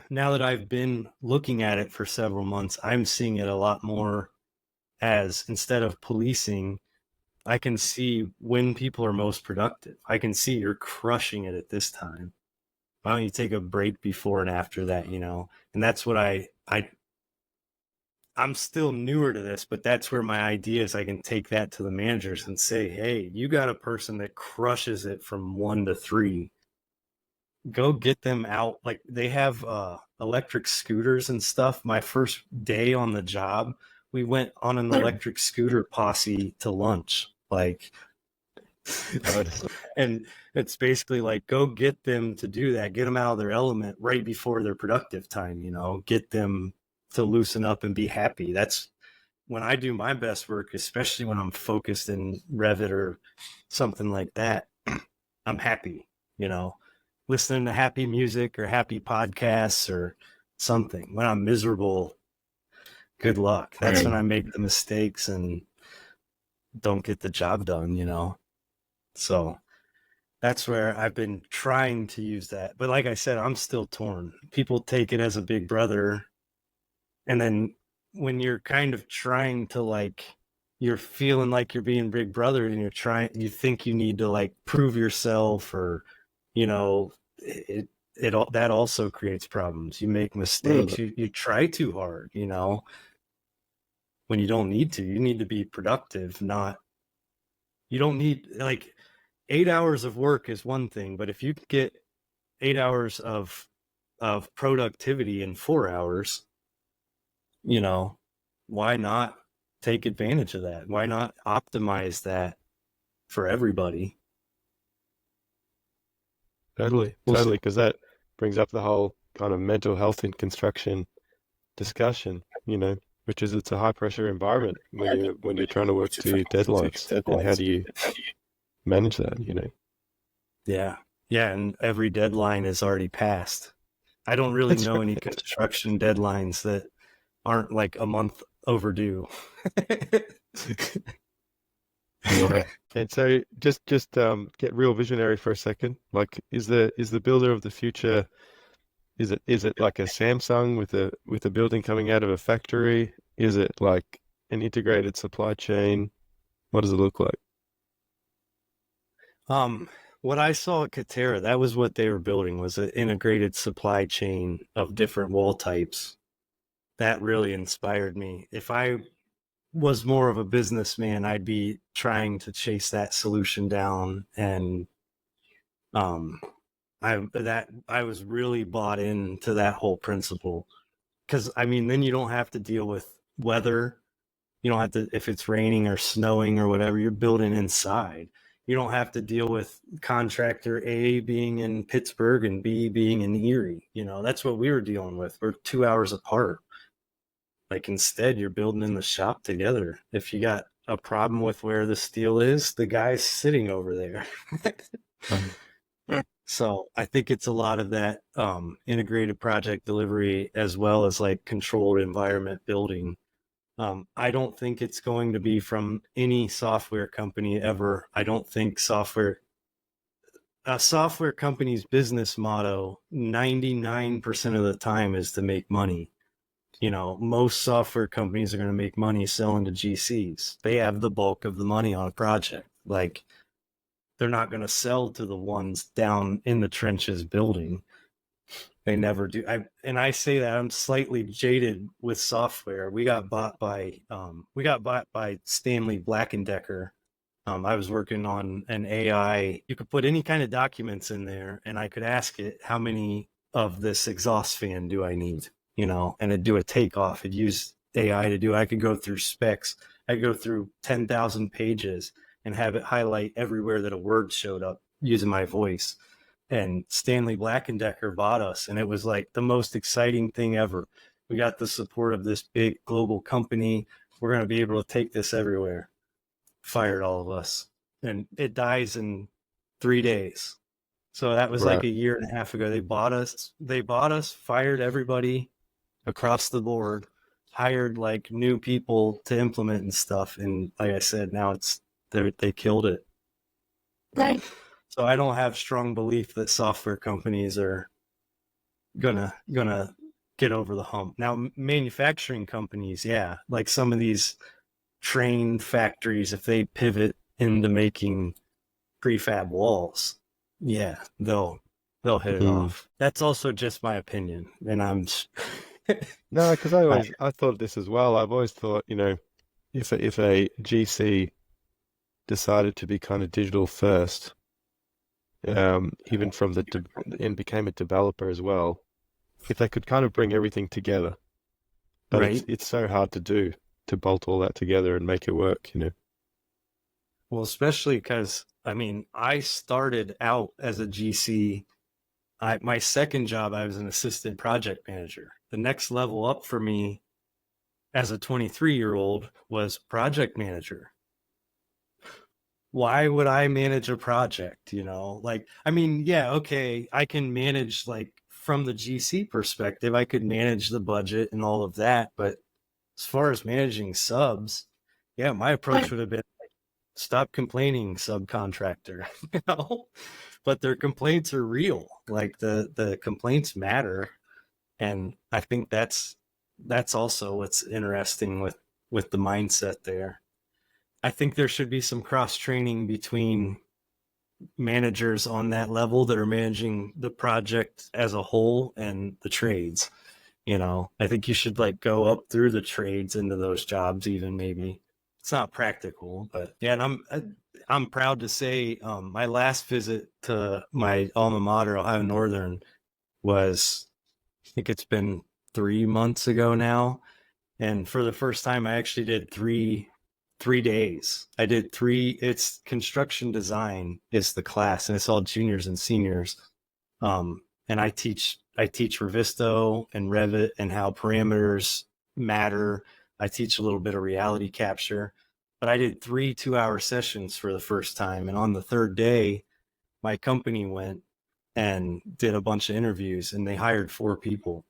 now that I've been looking at it for several months, I'm seeing it a lot more as, instead of policing, I can see when people are most productive. I can see you're crushing it at this time. Why don't you take a break before and after that, And that's what I'm still newer to this, but that's where my idea is. I can take that to the managers and say, hey, you got a person that crushes it from 1 to 3. Go get them out. Like, they have electric scooters and stuff. My first day on the job, we went on an electric scooter posse to lunch. Like, and it's basically like, go get them to do that. Get them out of their element right before their productive time, get them to loosen up and be happy. That's when I do my best work, especially when I'm focused in Revit or something like that. I'm happy, listening to happy music or happy podcasts or something. When I'm miserable, good luck. That's Right. when I make the mistakes and don't get the job done, you know? So that's where I've been trying to use that. But like I said, I'm still torn. People take it as a big brother. And then when you're kind of trying to like, you're feeling like you're being big brother and you think you need to like prove yourself or, you know, that also creates problems. You make mistakes. You try too hard, you know, when you don't need to. You need to be productive, you don't need like 8 hours of work is one thing, but if you get 8 hours of productivity in 4 hours, you know, why not take advantage of that? Why not optimize that for everybody? Totally, because that brings up the whole kind of mental health in construction discussion, which is it's a high pressure environment when you're trying to work to deadlines. And how do you manage that, Yeah. Yeah. And every deadline is already passed. I don't really That's know any right. construction deadlines that aren't like a month overdue. And so just get real visionary for a second. Like, is the builder of the future, is it like a Samsung with a building coming out of a factory? Is it like an integrated supply chain? What does it look like? What I saw at Katera, that was what they were building, was an integrated supply chain of different wall types. That really inspired me. If I was more of a businessman, I'd be trying to chase that solution down. And I was really bought into that whole principle. Because I mean, then you don't have to deal with weather. You don't have to, if it's raining or snowing or whatever, you're building inside. You don't have to deal with contractor A being in Pittsburgh and B being in Erie. You know, that's what we were dealing with. We're 2 hours apart. Like instead, you're building in the shop together. If you got a problem with where the steel is, the guy's sitting over there. So I think it's a lot of that integrated project delivery as well as like controlled environment building. I don't think it's going to be from any software company ever. I don't think a software company's business motto 99% of the time is to make money. You know, most software companies are going to make money selling to GCs. They have the bulk of the money on a project. Like, they're not going to sell to the ones down in the trenches building. They never do. I say that I'm slightly jaded with software. We got bought by Stanley Black and Decker. I was working on an AI. You could put any kind of documents in there, and I could ask it, how many of this exhaust fan do I need? You know, and it'd do a takeoff. It'd use AI to do. I could go through specs. I could go through 10,000 pages and have it highlight everywhere that a word showed up using my voice. And Stanley Black and Decker bought us, and it was like the most exciting thing ever. We got the support of this big global company. We're going to be able to take this everywhere. Fired all of us, and it dies in 3 days. So that was like Right. a year and a half ago. They bought us, fired everybody across the board, hired like new people to implement and stuff. And like I said, now they killed it. Right. So I don't have strong belief that software companies are gonna get over the hump. Now, manufacturing companies, yeah, like some of these train factories, if they pivot into making prefab walls, yeah, they'll hit it off. That's also just my opinion, and I'm No, because I thought this as well. I've always thought, if a GC decided to be kind of digital first, even from and became a developer as well, if they could kind of bring everything together, but right. it's so hard to do, to bolt all that together and make it work, Well, especially because I mean, I started out as a GC. My second job, I was an assistant project manager. The next level up for me as a 23-year-old was project manager. Why would I manage a project? You know, like, I mean, yeah, okay, I can manage, like, from the GC perspective, I could manage the budget and all of that, but as far as managing subs, yeah, my approach would have been stop complaining, subcontractor, you know, but their complaints are real. Like the complaints matter. And I think that's also what's interesting with the mindset there. I think there should be some cross training between managers on that level that are managing the project as a whole and the trades. You know, I think you should like go up through the trades into those jobs, even maybe. It's not practical, but yeah, and I'm proud to say my last visit to my alma mater, Ohio Northern, was, I think it's been 3 months ago now, and for the first time, I actually did three days. I did three. It's construction design is the class, and it's all juniors and seniors. And I teach Revizto and Revit and how parameters matter. I teach a little bit of reality capture, but I did 3 2-hour sessions for the first time. And on the third day, my company went and did a bunch of interviews, and they hired 4 people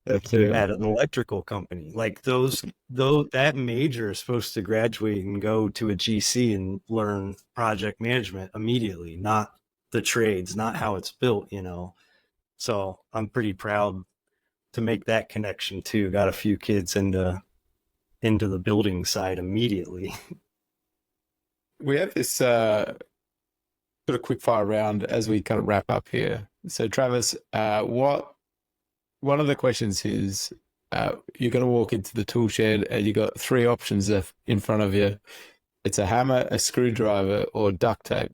at an electrical company. Like that major is supposed to graduate and go to a GC and learn project management immediately, not the trades, not how it's built, you know. So I'm pretty proud to make that connection too. Got a few kids into the building side immediately. We have this sort of quick fire round as we kind of wrap up here. So Travis, one of the questions is, you're going to walk into the tool shed and you got 3 options in front of you. It's a hammer, a screwdriver, or duct tape.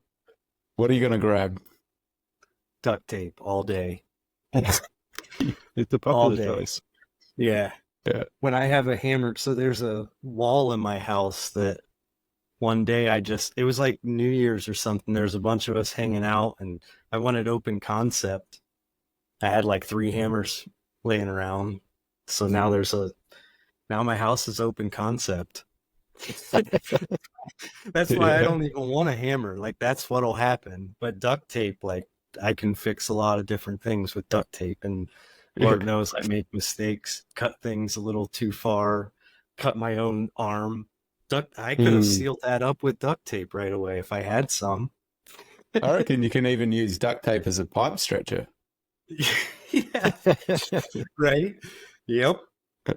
What are you going to grab? Duct tape all day. It's the popular choice. Yeah. When I have a hammer, so there's a wall in my house that one day it was like New Year's or something. There's a bunch of us hanging out and I wanted open concept. I had like 3 hammers laying around. So now my house is open concept. That's why I don't even want a hammer. Like that's what'll happen. But duct tape, like I can fix a lot of different things with duct tape, and Lord knows I make mistakes, cut things a little too far, cut my own arm. I could have sealed that up with duct tape right away if I had some. I reckon you can even use duct tape as a pipe stretcher. Yeah. Right? Yep. Now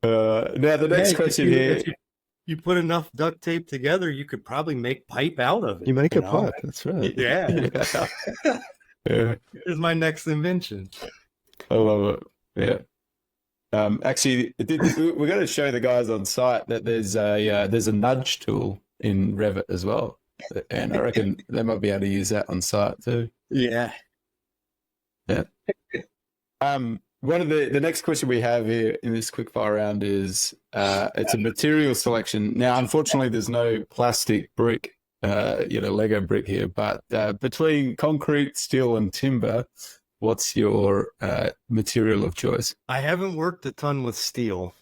the next question here. You put enough duct tape together, you could probably make pipe out of it. You make a pipe. That's right. Yeah. Yeah. Here's my next invention. I love it. Yeah. Actually, we're going to show the guys on site that there's a nudge tool in Revit as well, and I reckon they might be able to use that on site too. Yeah. Yeah. One of the next question we have here in this quick fire round is it's a material selection. Now, unfortunately, there's no plastic brick, Lego brick here, but between concrete, steel, and timber, what's your material of choice? I haven't worked a ton with steel,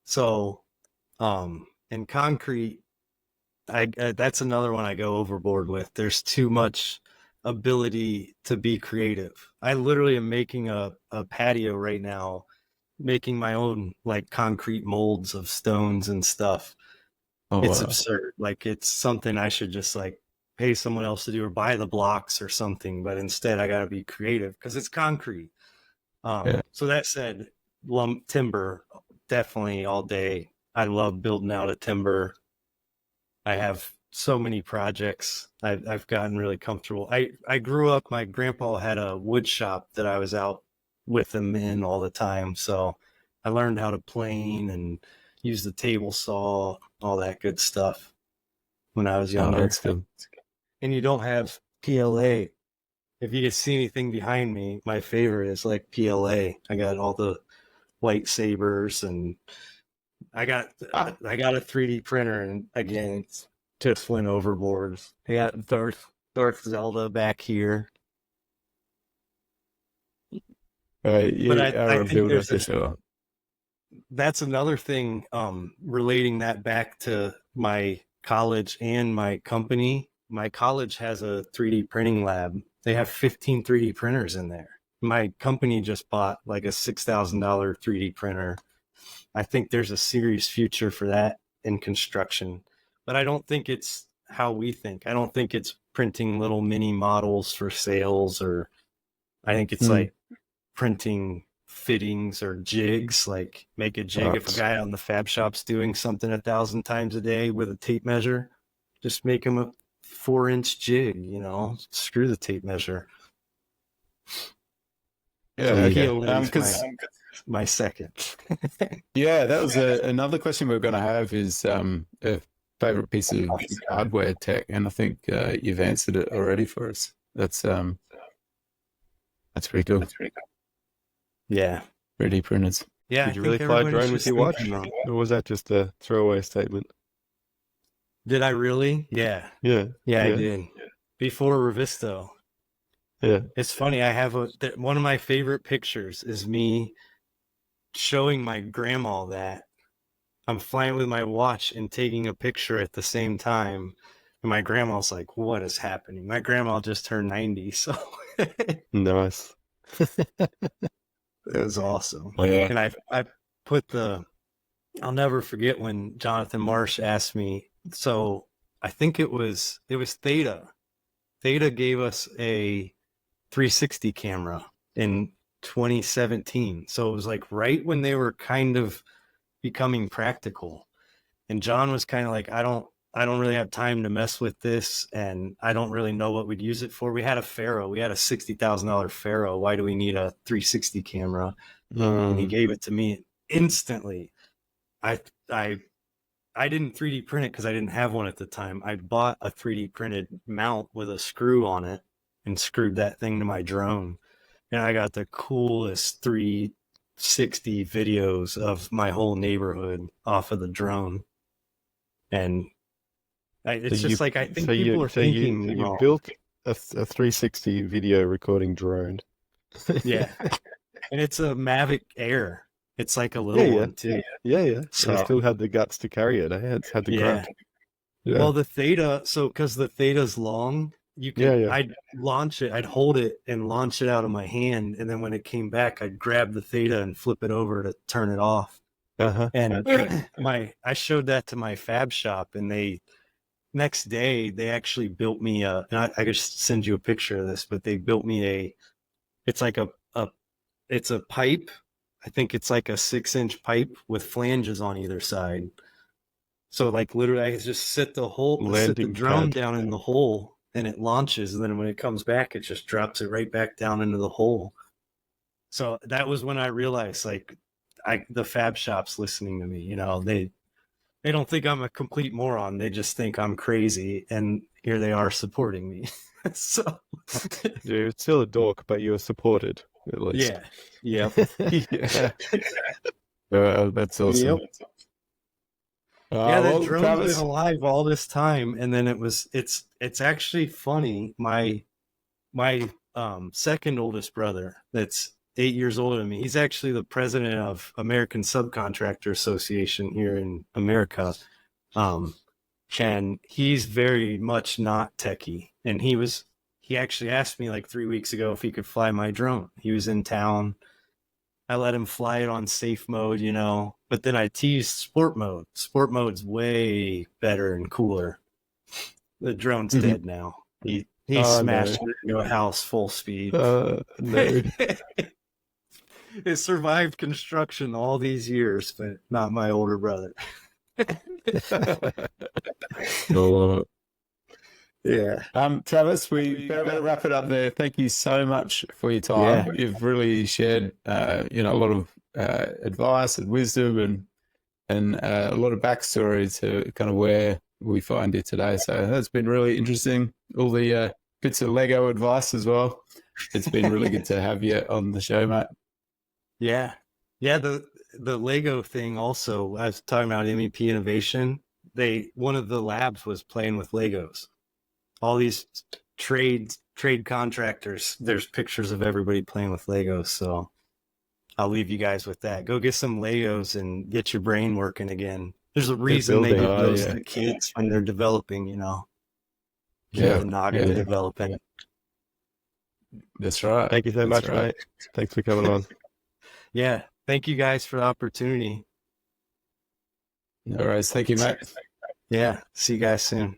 so in concrete, that's another one I go overboard with. There's too much ability to be creative. I literally am making a patio right now, making my own like concrete molds of stones and stuff. It's absurd. Like it's something I should just like pay someone else to do or buy the blocks or something, but instead I got to be creative because it's concrete. So that said, timber definitely all day. I love building out of timber. I have so many projects. I've gotten really comfortable. I grew up, my grandpa had a wood shop that I was out with him in all the time. So I learned how to plane and use the table saw, all that good stuff when I was younger. That's good. And you don't have PLA. If you can see anything behind me, my favorite is like PLA. I got all the lightsabers and I got a 3D printer, and again, it's just went overboard. I got Darth Zelda back here. But I think that's another thing, relating that back to my college and my company. My college has a 3D printing lab. They have 15 3D printers in there. my company just bought like a $6,000 3D printer. I think there's a serious future for that in construction, but I don't think it's how we think. I don't think it's printing little mini models for sales, or I think it's like printing fittings or jigs, like make a jig. If a guy on the fab shop's doing something 1,000 times a day with a tape measure, just make him a 4-inch jig, you know, screw the tape measure. Yeah, because my second. Yeah, that was another question we were going to have is a favorite piece of hardware tech, and I think you've answered it already for us. That's pretty cool. Yeah. 3D printers. Yeah. Did you really fly a drone with your watch? Or was that just a throwaway statement? Did I really? Yeah. Yeah. I did. Before Revizto. Yeah. It's funny. I have one of my favorite pictures is me showing my grandma that I'm flying with my watch and taking a picture at the same time. And my grandma's like, what is happening? My grandma just turned 90. So Nice. it was awesome. Oh, yeah. And I put I'll never forget when Jonathan Marsh asked me. So I think it was Theta. Theta gave us a 360 camera in 2017. So it was like right when they were kind of becoming practical. And John was kind of like, I don't really have time to mess with this, and I don't really know what we'd use it for. We had a Pharaoh. We had a $60,000 Pharaoh. Why do we need a 360 camera? And he gave it to me instantly. I didn't 3D print it because I didn't have one at the time. I bought a 3D printed mount with a screw on it and screwed that thing to my drone. And I got the coolest 360 videos of my whole neighborhood off of the drone. And it's just like, I think people are thinking, you built a 360 video recording drone. Yeah. And it's a Mavic Air. It's like a little one too. Yeah. So I still had the guts to carry it. I had the grunt. Yeah. Well, the Theta, so because the Theta's long, you can, I'd launch it, I'd hold it and launch it out of my hand. And then when it came back, I'd grab the Theta and flip it over to turn it off. And I showed that to my fab shop, and next day they actually built me and I could send you a picture of this, but they built me it's like it's a pipe. I think it's like a 6-inch pipe with flanges on either side. So like literally I just sit the drone down in the hole, and it launches, and then when it comes back, it just drops it right back down into the hole. So that was when I realized, like, the fab shop's listening to me. You know, they don't think I'm a complete moron. They just think I'm crazy, and here they are supporting me. So you're still a dork, but you were supported at least. Yeah. That's awesome. Yep. The drone's been alive all this time, and then it's actually funny. My second oldest brother, that's 8 years older than me, he's actually the president of American Subcontractor Association here in America, and he's very much not techie. And he actually asked me like 3 weeks ago if he could fly my drone. He was in town. I let him fly it on safe mode, you know, but then I teased sport mode. Sport mode's way better and cooler. The drone's dead now. He smashed it into a house full speed. No. It survived construction all these years, but not my older brother. Yeah. Travis, we better wrap it up there. Thank you so much for your time. You've really shared, a lot of advice and wisdom and a lot of backstory to kind of where we find you today. So that's been really interesting. All the bits of Lego advice as well. It's been really good to have you on the show, mate. Yeah. The Lego thing also, I was talking about MEP innovation. One of the labs was playing with Legos. All these trade contractors, there's pictures of everybody playing with Legos. So I'll leave you guys with that. Go get some Legos and get your brain working again. There's a reason they give those to kids when they're developing, you know. The noggin developing. That's right. Thank you so That's much, right. mate. Thanks for coming on. Yeah. Thank you guys for the opportunity. No worries. Thank you, mate. Yeah. See you guys soon.